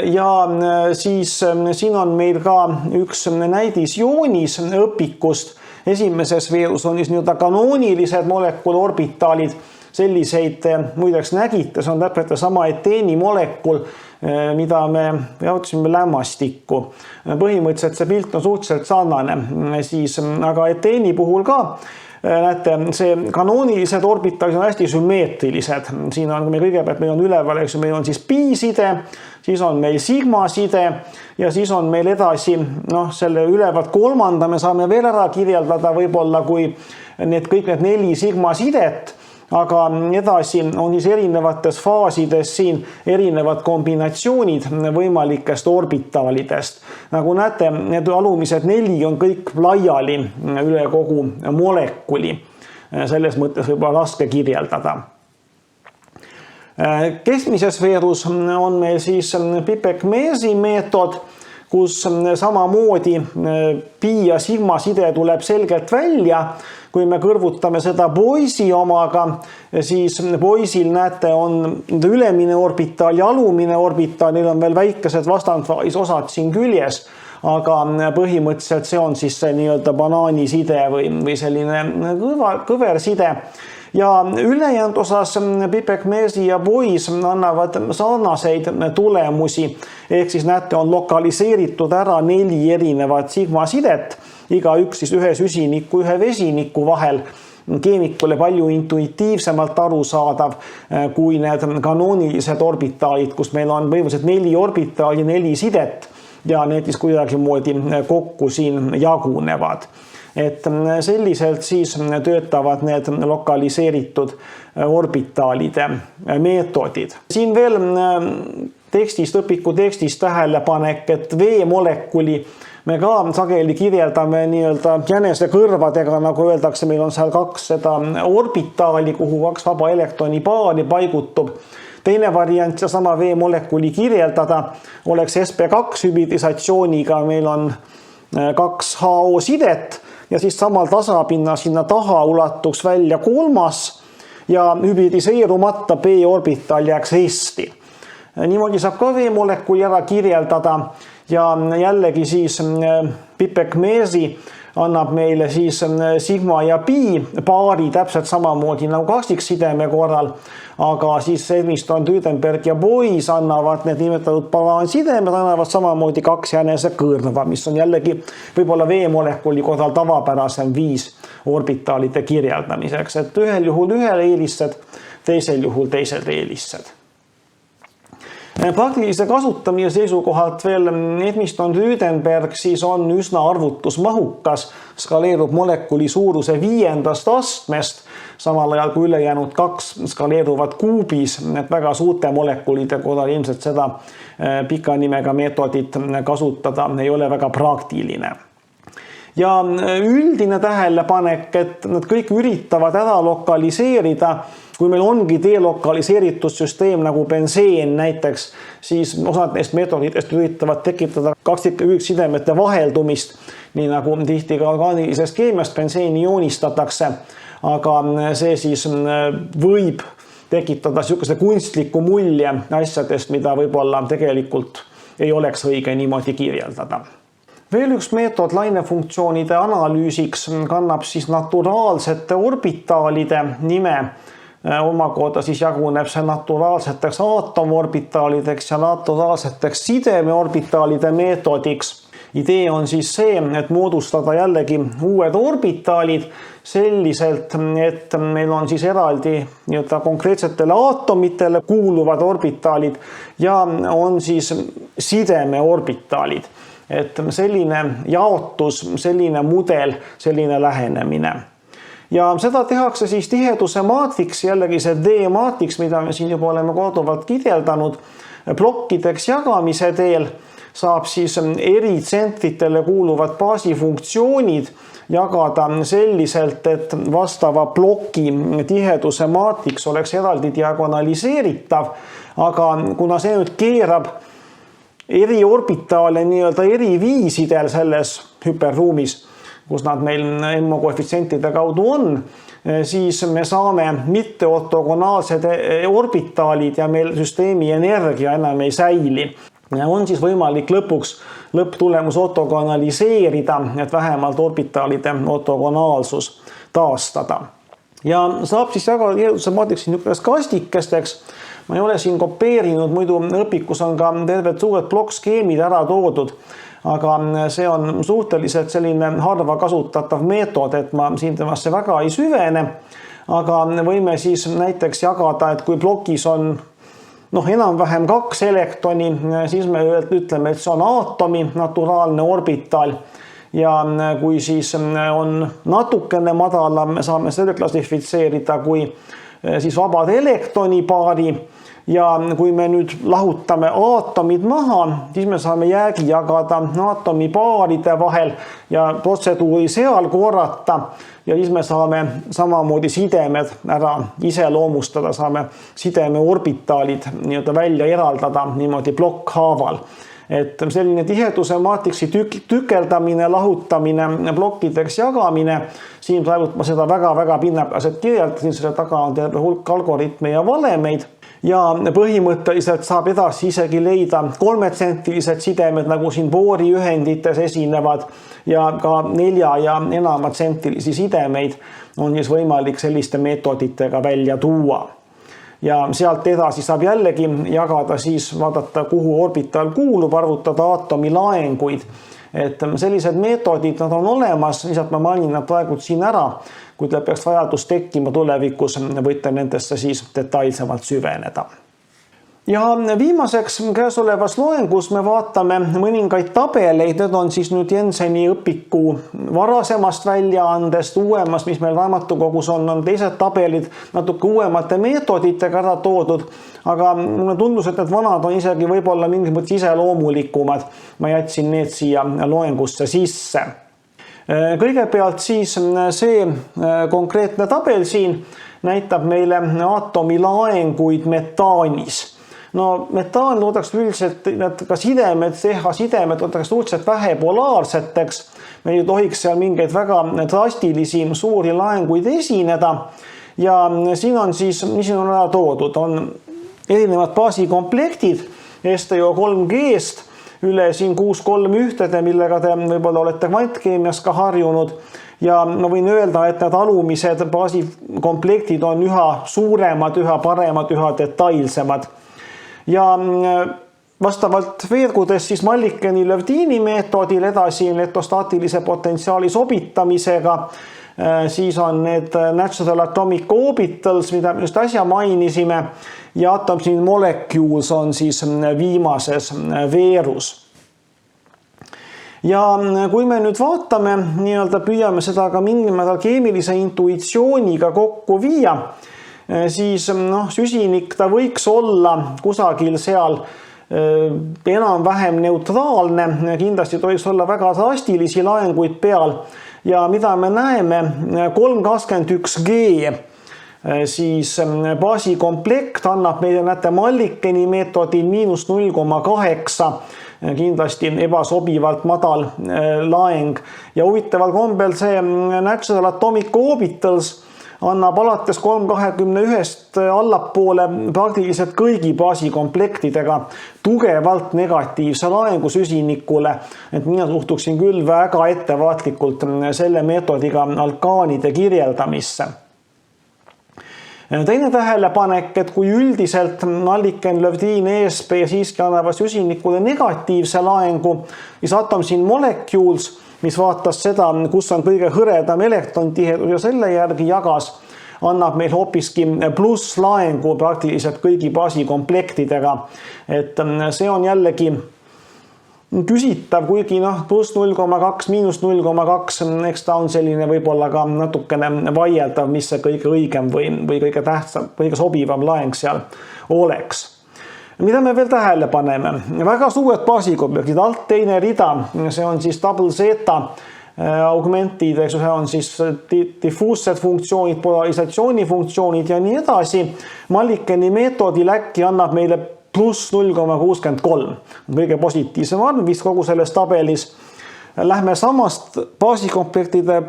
S1: Ja siis siin on meil ka üks näidisjoonis õpikust. Esimeses veerus on siis nii-öelda kanoonilised molekul-orbitaalid, selliseid muideks nägite, see on täpselt sama eteeni molekul, mida me jaotasime lämmastikku. Põhimõtteliselt see pilt on suhteliselt sarnane, aga eteeni puhul ka. Näete, see kanoonilised orbitaalid on hästi sümmeetrilised. Siin on meil kõigepealt, meil on üleval, meil on siis pi-side, siis on meil sigma-side ja siis on meil edasi, selle ülevalt kolmanda me saame veel ära kirjeldada võib-olla kui kõik need 4 sigma-sidet, aga edasi on siis erinevates faasides siin erinevad kombinatsioonid võimalikest orbitaalidest. Nagu näete, need alumised 4 on kõik laiali üle kogu molekuli. Selles mõttes võib-olla raske kirjeldada. Keskmises veerus on meil siis Pipek-Meesey meetod, kus samamoodi pi ja sigma side tuleb selgelt välja. Kui me kõrvutame seda Boyesi omaga, siis Boyesil näete on ülemine orbitaal ja alumine orbitaal, neil on veel väikesed vastandfaasis osad siin küljes, aga põhimõtteliselt see on siis see nii-öelda banaaniside või selline kõverside. Ja ülejäänud osas Pipek-Meesey ja Boyes annavad sarnaseid tulemusi, ehk siis näete, on lokaliseeritud ära 4 erinevat sigma-sidet, iga üks siis ühe süsiniku, ühe vesiniku vahel. Keemikule palju intuitiivsemalt arusaadav kui need kanoonilised orbitaalid, kus meil on põhimõtteliselt 4 orbitaali, 4 sidet ja need siis kuidagi moodi kokku siin jagunevad. et selliselt siis töötavad need lokaliseeritud orbitaalide meetodid. Siin veel õpiku tekstist tähelepanek, et veemolekuli me ka sageli kirjeldame nii-öelda jänesekõrvadega, nagu öeldakse, meil on seal 2 seda orbitaali, kuhu 2 vaba elektroni paari paigutub. Teine variant sama veemolekuli kirjeldada oleks sp2 hübridisatsiooniga, meil on 2 HO sidet ja siis samal tasapinna sinna taha ulatuks välja 3. ja hübridiseerumata p-orbitaal jääks resti. Niimoodi saab ka veemolekuli ära kirjeldada ja jällegi siis Pipek-Meesi annab meile siis sigma ja pi paari täpselt samamoodi nagu kaksiksideme korral, aga siis Edmiston, Rüdenberg ja Boyes annavad need nimetatud balaansidemed, annavad samamoodi 2 jänesekõrva, mis on jällegi võib-olla veemolekuli korral tavapärasem viis orbitaalide kirjeldamiseks, et ühel juhul ühel eelised, teisel juhul teised eelised. Praktilise kasutamise seisukohalt veel Edmiston Rüdenberg siis on üsna arvutusmahukas, skaleerub molekuli suuruse 5. astmest, samal ajal kui ülejäänud 2 skaleeruvad kuubis, et väga suurte molekulide korral ilmselt seda pika nimega meetodit kasutada ei ole väga praktiline. Ja üldine tähelepanek, et nad kõik üritavad ära lokaliseerida, kui meil ongi delokaliseeritud süsteem nagu benseen näiteks, siis osad neist meetoditest üritavad tekitada kaksiksidemete vaheldumist, nii nagu tihti ka orgaanilisest keemiast benseeni joonistatakse, aga see siis võib tekitada niisuguse kunstliku mulje asjadest, mida võib-olla tegelikult ei oleks õige niimoodi kirjeldada. Veel üks meetod lainefunktsioonide analüüsiks kannab siis naturaalsete orbitaalide nime. Omakorda siis jaguneb see naturaalseteks aatomoorbitaalideks ja naturaalseteks sidemeorbitaalide meetodiks. Idee on siis see, et moodustada jällegi uued orbitaalid selliselt, et meil on siis eraldi konkreetsetele aatomitele kuuluvad orbitaalid ja on siis sidemeorbitaalid. Et selline jaotus, selline mudel, selline lähenemine. Ja seda tehakse siis tiheduse maatriks, jällegi see D-maatriks, mida me siin juba oleme korduvalt kirjeldanud, plokkideks jagamise teel saab siis eri tsentritele kuuluvad baasifunktsioonid jagada selliselt, et vastava ploki tiheduse maatriks oleks eraldi diagonaliseeritav, aga kuna see nüüd keerab eri orbitaale nii-öelda eri viisidel selles hüperruumis, kus nad meil MO koefitsientide kaudu on, siis me saame mitteortogonaalsed orbitaalid ja meil süsteemi energia enam ei säili. On siis võimalik lõpptulemus ortogonaliseerida, et vähemalt orbitaalide ortogonaalsus taastada. Ja saab siis jagada tiheduse maatriksi niisugusteks kastikesteks. Ma ei ole siin kopeerinud, muidu õpikus on ka terved suured plokkskeemid ära toodud, aga see on suhteliselt selline harva kasutatav meetod, et ma siin temasse väga ei süvene, aga võime siis näiteks jagada, et kui plokis on enam-vähem 2 elektroni, siis me ütleme, et see on aatomi naturaalne orbitaal ja kui siis on natukene madalam, me saame selle klassifitseerida kui siis vabad elektronipaari. Ja kui me nüüd lahutame aatomid maha, siis me saame jäägi jagada aatomipaaride vahel ja protseduuri seal korrata ja siis me saame samamoodi sidemed ära iseloomustada, saame sideme orbitaalid nii-öelda välja eraldada niimoodi plokkhaaval. Et selline tiheduse maatriksi tükeldamine, lahutamine, plokkideks jagamine, siin praegu ma seda väga-väga pinnapäraselt kirjeldasin, selle taga on terve hulk algoritme ja valemeid. Ja põhimõtteliselt saab edasi isegi leida 3-tsentilised sidemed, nagu siin booriühendites esinevad ja ka 4 ja enama tsentilisi sidemeid on siis võimalik selliste meetoditega välja tuua. Ja sealt edasi saab jällegi jagada siis vaadata, kuhu orbitaal kuulub, arvutada aatomi laenguid. Et sellised meetodid, nad on olemas, lihtsalt ma mainin nad praegu siin ära, kui teil peaks vajadus tekkima tulevikus, võite nendesse siis detailsemalt süveneda. Ja viimaseks käesolevas loengus me vaatame mõningaid tabeleid, need on siis nüüd Jenseni õpiku varasemast väljaandest, uuemast, mis meil raamatukogus on teised tabelid natuke uuemate meetoditega ära toodud, aga mulle tundus, et need vanad on isegi võib-olla mingis mõttes iseloomulikumad. Ma jätsin need siia loengusse sisse. Kõigepealt siis see konkreetne tabel siin näitab meile aatomi laenguid metaanis. No metaan võtaks üldiselt need ka sidemed, CH-sidemed võtaks suhteliselt vähepolaarseteks. Meil ei tohiks seal mingeid väga drastilisi suuri laenguid esineda. Ja siin on siis, mis on ära toodud, on erinevad baasikomplektid STO3G-st üle siin 631-de, millega te võib-olla olete kvantkeemias ka harjunud. Ja ma võin öelda, et need alumised baasikomplektid on üha suuremad, üha paremad, üha detailsemad. Ja vastavalt veergudes siis Mallikeni-Lövdini meetodil edasi elektrostaatilise potentsiaali sobitamisega, siis on need natural atomic orbitals, mida me just äsja mainisime, ja atoms in molecules on siis viimases veerus. Ja kui me nüüd vaatame, püüame seda ka mingil määral keemilise intuitsiooniga kokku viia, siis süsinik ta võiks olla kusagil seal enam-vähem neutraalne, kindlasti tohiks olla väga drastilisi laenguid peal ja mida me näeme 321G siis baasikomplekt annab meile näete Mallikeni meetodil -0,8 kindlasti ebasobivalt madal laeng ja huvitaval kombel see natural atomic orbitals annab alates 321-st allapoole praktiliselt kõigi baasikomplektidega tugevalt negatiivse laengu süsinikule. Et mina suhtuksin küll väga ettevaatlikult selle meetodiga alkaanide kirjeldamisse. Teine tähelepanek, et kui üldiselt Malliken, Lövdin, ESP siiski annavad süsinikule negatiivse laengu, siis atoms in molecules, mis vaatas seda, kus on kõige hõredam elektrontihedus ja selle järgi jagas, annab meil hoopiski plusslaengu praktiliselt kõigi baasikomplektidega. Et see on jällegi küsitav, kuigi pluss 0,2, miinus 0,2, eks ta on selline võib-olla ka natukene vaieldav, mis see kõige õigem või kõige tähtsam, kõige sobivam laeng seal oleks. Mida me veel tähele paneme? Väga suured baasikomplektid, alt teine rida, see on siis double zeta augmentid, see on siis diffuussed funktsioonid, polarisatsioonifunktsioonid ja nii edasi. Mallikeni meetodil äkki annab meile pluss 0,63. Kõige positiivsem arv vist kogu selles tabelis. Lähme samast baasikomplektide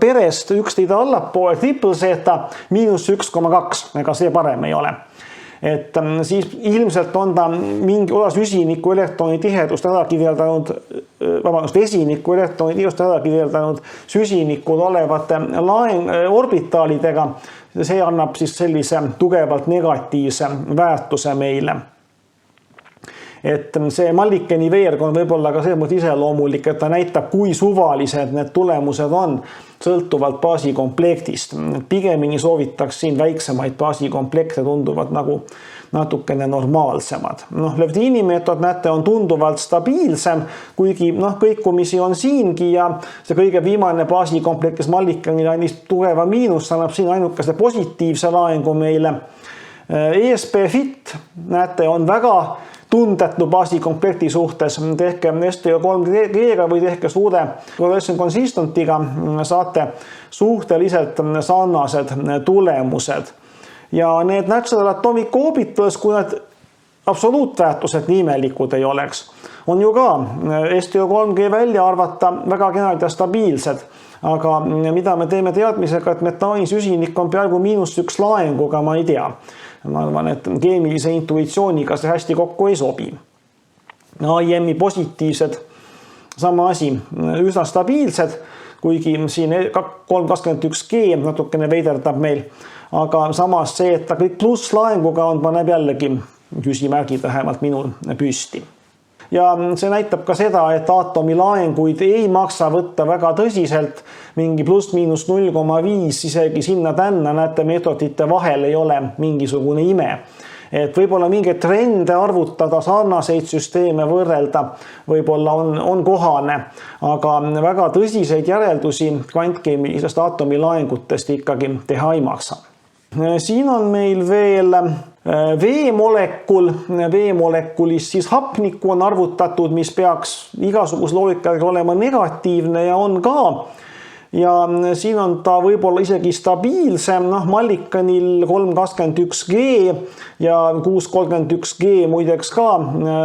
S1: perest üks rida allapoole, triple zeta, -1,2. Ega see parem ei ole. Et siis ilmselt on ta mingi osa süsiniku elektroni tihedust ära kirjeldanud, vesiniku elektroni tihedust ära kirjeldanud süsinikul olevate orbitaalidega. See annab siis sellise tugevalt negatiivse väärtuse meile. Et see Mallikeni veerg on võib-olla ka selles mõttes iseloomulik, et ta näitab, kui suvalised need tulemused on sõltuvalt baasikomplektist. Pigemini soovitaks siin väiksemaid baasikomplekte tunduvad nagu natukene normaalsemad. Lövdini meetod näete on tunduvalt stabiilsem, kuigi kõikumisi on siingi ja see kõige viimane baasikomplekt, kes Mallikenil andis tugeva miinus, annab siin ainukese positiivse laengu meile. ESP fit näete on väga tundetu baasikomplekti suhtes, tehke STO3G-ga või tehke suure correlation consistantiga, saate suhteliselt sarnased tulemused. Ja need natural atomic orbitals, kui need absoluutväärtused nii imelikud ei oleks, on ju ka STO3G välja arvata väga kenad ja stabiilsed. Aga mida me teeme teadmisega, et metaani süsinik on peaaegu -1 laenguga, ma ei tea. Ma arvan, et keemilise intuitsiooniga see hästi kokku ei sobi. AIM-i positiivsed, sama asi, üsna stabiilsed, kuigi siin 321G natukene veiderdab meil, aga samas see, et ta kõik plusslaenguga on, paneb jällegi küsimärgid vähemalt minul püsti. Ja see näitab ka seda, et aatomi laenguid ei maksa võtta väga tõsiselt, mingi pluss-miinus 0,5, isegi sinna tänna näete meetodite vahel ei ole mingisugune ime. Et võib-olla mingeid trende arvutada, sarnaseid süsteeme võrrelda võib-olla on kohane, aga väga tõsiseid järeldusi kvantkeemilisest aatomilaengutest ikkagi teha ei maksa. Siin on meil veel veemolekul. Veemolekulist siis hapnikku on arvutatud, mis peaks igasuguse loogikaga olema negatiivne ja on ka. Ja siin on ta võib-olla isegi stabiilsem, Mullikanil 321G ja 631G muideks ka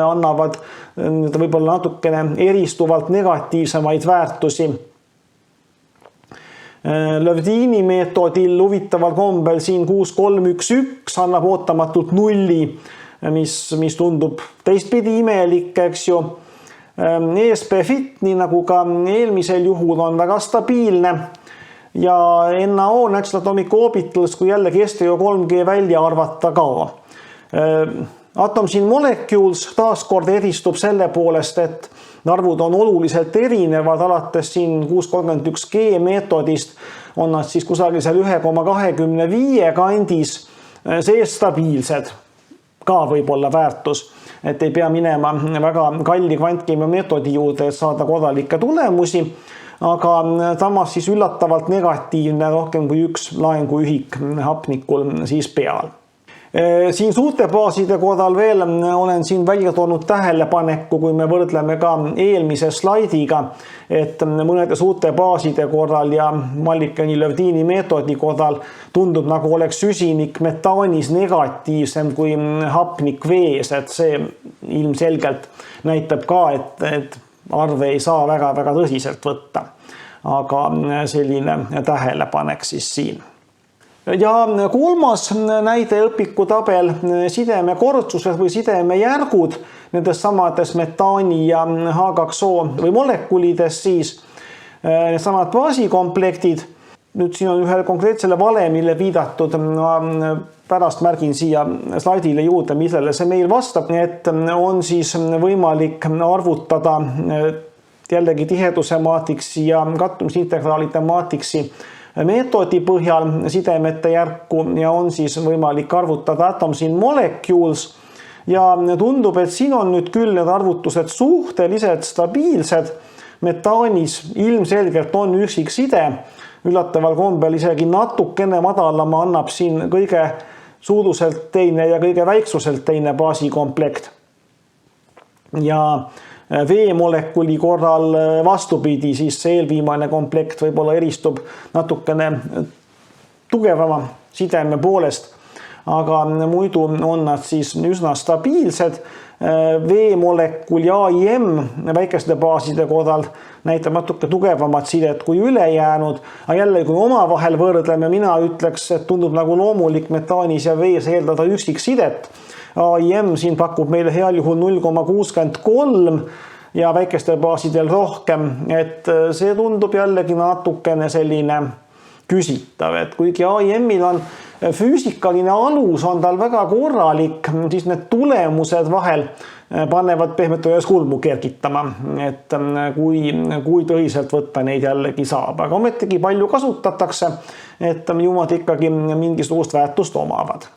S1: annavad võib-olla natukene eristuvalt negatiivsemaid väärtusi. Lövdini meetodil huvitaval kombel siin 6311 annab ootamatult nulli, mis tundub teistpidi imelik, eks ju. ESP-FIT, nii nagu ka eelmisel juhul, on väga stabiilne ja NaO, Natural Atomic Orbitals, kui jällegi STO3G välja arvata ka. Atoms in Molecules taaskord eristub selle poolest, et arvud on oluliselt erinevad, alates siin 631G meetodist on nad siis kusagil seal 1,25 kandis, sees stabiilsed, ka võib-olla väärtus. Et ei pea minema väga kalli kvantkeemia meetodi juurde, et saada korralikke tulemusi, aga samas siis üllatavalt negatiivne, rohkem kui üks laenguühik hapnikul siis peal. Siin suurte baaside korral veel olen siin välja toonud tähelepaneku, kui me võrdleme ka eelmise slaidiga, et mõnede suurte baaside korral ja Mullikani-Lövdini meetodi korral tundub, nagu oleks süsinik metaanis negatiivsem kui hapnik vees, et see ilmselgelt näitab ka, et arve ei saa väga tõsiselt võtta. Aga selline tähelepanek siis siin. Ja kolmas näide õpikutabel, sideme kortsused või sideme järgud nendes samades metaani ja H2O või molekulides siis samad baasikomplektid. Nüüd siin on ühele konkreetsele valemile viidatud, pärast märgin siia slaidile juurde, millele see meil vastab, et on siis võimalik arvutada jällegi tiheduse maatriksi ja kattumisintegraalide maatriksi meetodi põhjal sidemete järku ja on siis võimalik arvutada Atoms in Molecules ja tundub, et siin on nüüd küll need arvutused suhteliselt stabiilsed. Metaanis ilmselgelt on üksik side, üllataval kombel isegi natukene madalama annab siin kõige suuruselt teine ja kõige väiksuselt teine baasikomplekt. Ja veemolekuli korral vastupidi, siis see eelviimane komplekt võib-olla eristub natukene tugevama sideme poolest, aga muidu on nad siis üsna stabiilsed. Veemolekul ja AIM väikeste baaside korral näitab natuke tugevamat sidet kui ülejäänud, aga jälle, kui omavahel võrdleme, mina ütleks, et tundub nagu loomulik metaanis ja vees eeldada üksik sidet. AIM siin pakub meile heal juhul 0,63 ja väikestel baasidel rohkem, et see tundub jällegi natukene selline küsitav, et kuigi AIM-il on füüsikaline alus, on tal väga korralik, siis need tulemused vahel panevad pehmelt öeldes kulmu kergitama, et kui tõsiselt võtta neid jällegi saab, aga ometigi palju kasutatakse, et jumad ikkagi mingisugust väärtust omavad.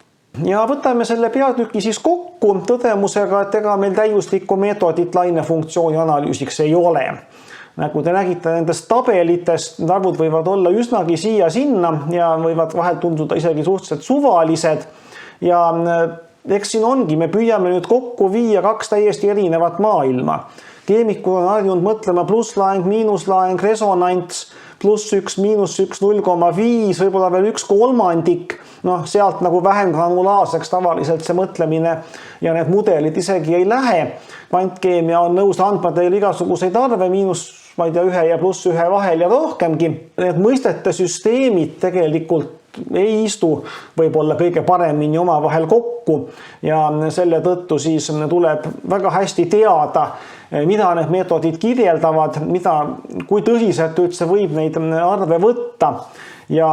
S1: Ja võtame selle peatüki siis kokku tõdemusega, et ega meil täiuslikku meetodit lainefunktsiooni analüüsiks ei ole. Nagu te nägite nendest tabelitest, need arvud võivad olla üsnagi siia-sinna ja võivad vahel tunduda isegi suhteliselt suvalised. Ja eks siin ongi, me püüame nüüd kokku viia kaks täiesti erinevat maailma. Keemikud on harjunud mõtlema plusslaeng, miinuslaeng, resonants, +1, -1, 0,5, võib-olla veel 1/3, sealt nagu vähem granulaarseks tavaliselt see mõtlemine ja need mudelid isegi ei lähe. Kvantkeemia on nõus andma teile igasuguseid arve, -1 ja +1 vahel ja rohkemgi. Need mõistete süsteemid tegelikult ei istu võib-olla kõige paremini omavahel kokku ja selle tõttu siis tuleb väga hästi teada, mida need meetodid kirjeldavad, kui tõsiselt üldse võib neid arve võtta ja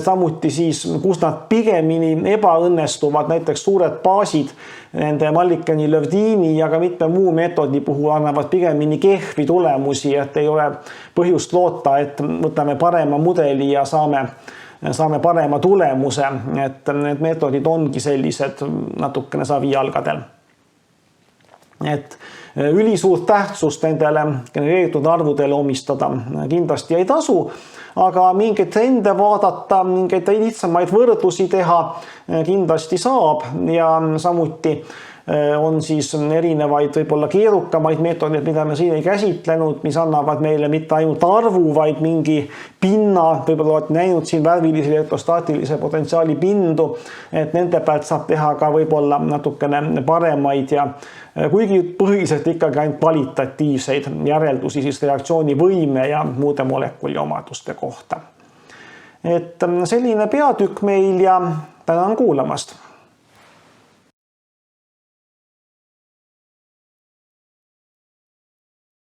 S1: samuti siis, kus nad pigemini ebaõnnestuvad, näiteks suured baasid nende Mullikani-Lövdini ja ka mitme muu meetodi puhul annavad pigemini kehvi tulemusi, et ei ole põhjust loota, et võtame parema mudeli ja saame saame parema tulemuse, et need meetodid ongi sellised natukene savijalgadel. Et ülisuurt tähtsust nendele genereeritud arvudele omistada kindlasti ei tasu, aga mingeid trende vaadata, mingeid lihtsamaid võrdlusi teha kindlasti saab ja samuti on siis erinevaid võib-olla keerukamaid meetodeid, mida me siin ei käsitlenud, mis annavad meile mitte ainult arvu, vaid mingi pinna, võib-olla olete näinud siin värvilise elektrostaatilise potentsiaali pindu, et nende pealt saab teha ka võib-olla natukene paremaid ja kuigi põhiliselt ikkagi ainult kvalitatiivseid järeldusi siis reaktsioonivõime ja muude molekuli omaduste kohta. Et selline peatükk meil ja tänan kuulamast.